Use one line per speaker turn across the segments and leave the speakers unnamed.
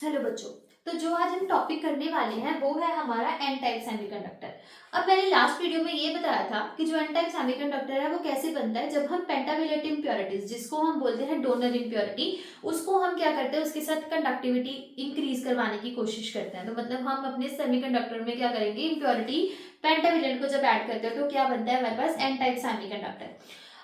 Hello बच्चों। तो जो आज हम टॉपिक करने वाले हैं वो है हमारा एन टाइप सेमीकंडक्टर। अब मैंने लास्ट वीडियो में ये बताया था कि जो एन टाइप सेमीकंडक्टर है वो कैसे बनता है। जब हम पेंटावेलेंट इम्प्योरिटीज, जिसको हम बोलते हैं डोनर इम्प्योरिटी, उसको हम क्या करते हैं, उसके साथ कंडक्टिविटी इंक्रीज करवाने की कोशिश करते हैं। तो मतलब हम अपने सेमीकंडक्टर में क्या करेंगे, इम्प्योरिटी पेंटावेलेंट को जब ऐड करते हैं तो क्या बनता है हमारे पास, एन टाइप सेमीकंडक्टर।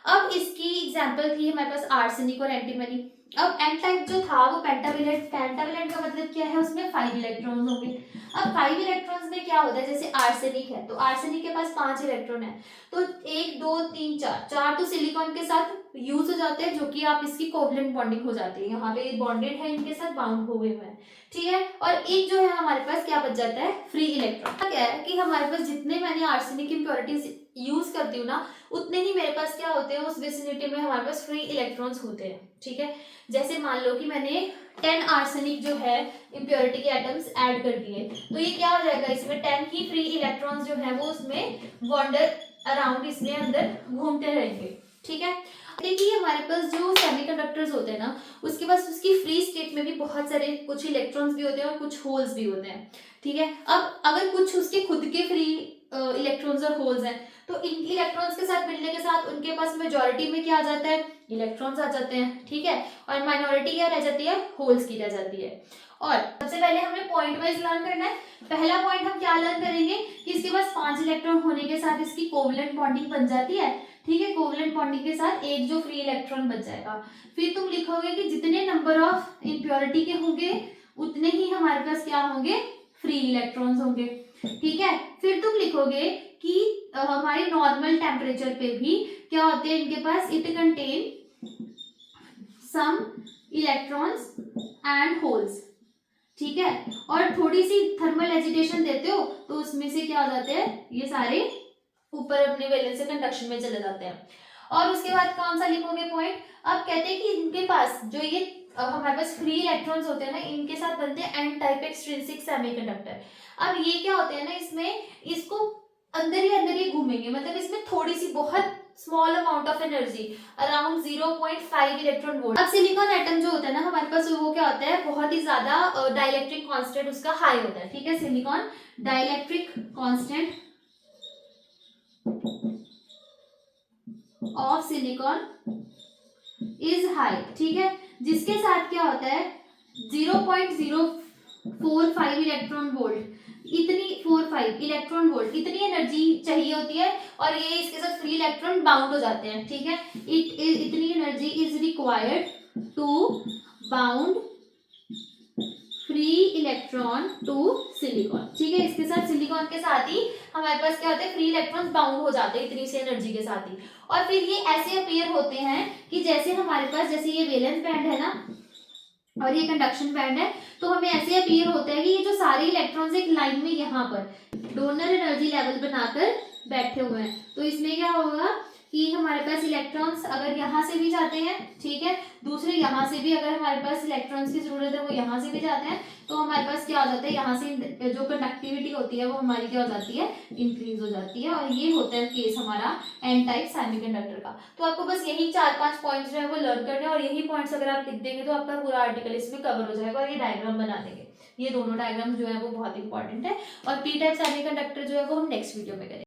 अब इसकी एग्जाम्पल थी हमारे पास आर्सेनिक और एंटीमनी। अब एन टाइप जो था वो पेंटावेलेंट, पेंटावेलेंट का मतलब क्या है, उसमें 5 इलेक्ट्रॉन्स होंगे। अब 5 इलेक्ट्रॉन्स में क्या होता है, जैसे आर्सेनिक है तो आर्सेनिक के पास 5 इलेक्ट्रॉन है, तो 1 2 3 4 4 तो सिलिकॉन के साथ यूज हो जाते हैं, जो कि आप इसकी कोवलेंट बॉन्डिंग हो जाती है, यहाँ पे बॉन्डेड है, इनके साथ बाउंड हुए हुए हैं, ठीक है। और एक जो है हमारे पास क्या बच जाता है, फ्री इलेक्ट्रॉन। क्या है कि हमारे पास जितने मैंने आर्सेनिक इम्प्योरिटीज यूज करती हूँ ना, उतने ही मेरे पास क्या होते हैं, उस विसिनिटी में हमारे पास फ्री इलेक्ट्रॉन्स होते हैं, ठीक है। जैसे मान लो कि मैंने 10 आर्सेनिक जो है इम्प्योरिटी के एटम्स ऐड कर दिए, तो ये क्या हो जाएगा, इसमें 10 ही फ्री इलेक्ट्रॉन्स जो है वो उसमें वॉन्डर अराउंड इसमें अंदर घूमते रहेंगे, ठीक है। देखिए हमारे पास जो सेमीकंडक्टर्स होते हैं ना, उसके पास उसकी फ्री स्टेट में भी बहुत सारे कुछ इलेक्ट्रॉन्स भी होते हैं और कुछ होल्स भी होते हैं, ठीक है। अब अगर कुछ उसके खुद के फ्री इलेक्ट्रॉन्स और होल्स हैं, तो इन इलेक्ट्रॉन्स के साथ मिलने के साथ उनके पास मेजॉरिटी में क्या आ जाता है, इलेक्ट्रॉन्स आ जाते हैं, ठीक है। और माइनॉरिटी क्या रह जाती है, होल्स की रह जाती है। और सबसे पहले हमें पॉइंट वाइज लर्न करना है। पहला पॉइंट हम क्या लर्न करेंगे कि इसके पास 5 इलेक्ट्रॉन होने के साथ इसकी कोवलेंट बॉन्डिंग बन जाती है, ठीक है। कोवलेंट बॉन्डिंग के साथ एक जो फ्री इलेक्ट्रॉन बच जाएगा। फिर तुम लिखोगे कि जितने नंबर ऑफ इम्प्योरिटी के होंगे उतने ही हमारे पास क्या होंगे, फ्री इलेक्ट्रॉन्स होंगे, ठीक है। फिर तुम लिखोगे कि हमारे नॉर्मल टेम्परेचर पे भी क्या होते हैं इनके पास, it contain some electrons and holes, ठीक है। और थोड़ी सी थर्मल एजिटेशन देते हो तो उसमें से क्या हो जाते हैं, ये सारे ऊपर अपने वैलेंस से कंडक्शन में चले जाते हैं। और उसके बाद कौन सा लिखोगे पॉइंट, अब कहते हैं कि इनके पास जो ये हमारे पास फ्री इलेक्ट्रॉन्स होते हैं ना, इनके साथ बनते हैं एन टाइप एक्सट्रिंसिक सेमीकंडक्टर। अब ये क्या होते हैं ना, इसमें इसको अंदर ही घूमेंगे, मतलब इसमें थोड़ी सी बहुत small amount of energy around 0.5 electron volt. अब सिलिकॉन एटम जो होता है ना हमारे पास, वो क्या होता है, बहुत ही ज्यादा डाइलेक्ट्रिक कांस्टेंट उसका हाई होता है, ठीक है। Silicon dielectric constant of silicon is high, ठीक है। जिसके साथ क्या होता है, 0.045 इलेक्ट्रॉन वोल्ट, इतनी 45 इलेक्ट्रॉन वोल्ट इतनी एनर्जी चाहिए होती है, और ये इसके साथ फ्री इलेक्ट्रॉन बाउंड हो जाते हैं, ठीक है। इतनी energy is required to bound free electron to silicon, ठीक है। इसके साथ सिलिकॉन के साथ ही हमारे पास क्या होता है, फ्री इलेक्ट्रॉन बाउंड हो जाते हैं इतनी सी एनर्जी के साथ ही। और फिर ये ऐसे अपीयर होते हैं कि जैसे हमारे पास, जैसे ये वैलेंस बैंड है ना और ये कंडक्शन बैंड है, तो हमें ऐसे अपीयर होता है कि ये जो सारे इलेक्ट्रॉन्स एक लाइन में यहाँ पर डोनर एनर्जी लेवल बनाकर बैठे हुए हैं। तो इसमें क्या होगा कि हमारे पास इलेक्ट्रॉन्स अगर यहाँ से भी जाते हैं, ठीक है, दूसरे यहाँ से भी अगर हमारे पास इलेक्ट्रॉन्स की जरूरत है वो यहाँ से भी जाते हैं, तो हमारे पास क्या हो जाता है, यहाँ से जो कंडक्टिविटी होती है वो हमारी क्या हो जाती है, इंक्रीज हो जाती है। और ये होता है केस हमारा एन टाइप सेमीकंडक्टर का। तो आपको बस यही 4-5 पॉइंट्स जो है वो लर्न करने हैं, और यही पॉइंट्स अगर आप लिख देंगे तो आपका पूरा आर्टिकल इसमें कवर हो जाएगा। और ये डायग्राम बना देंगे, ये दोनों डायग्राम जो है वो बहुत इंपॉर्टेंट है। और पी टाइप सेमीकंडक्टर जो है वो हम नेक्स्ट वीडियो में करेंगे।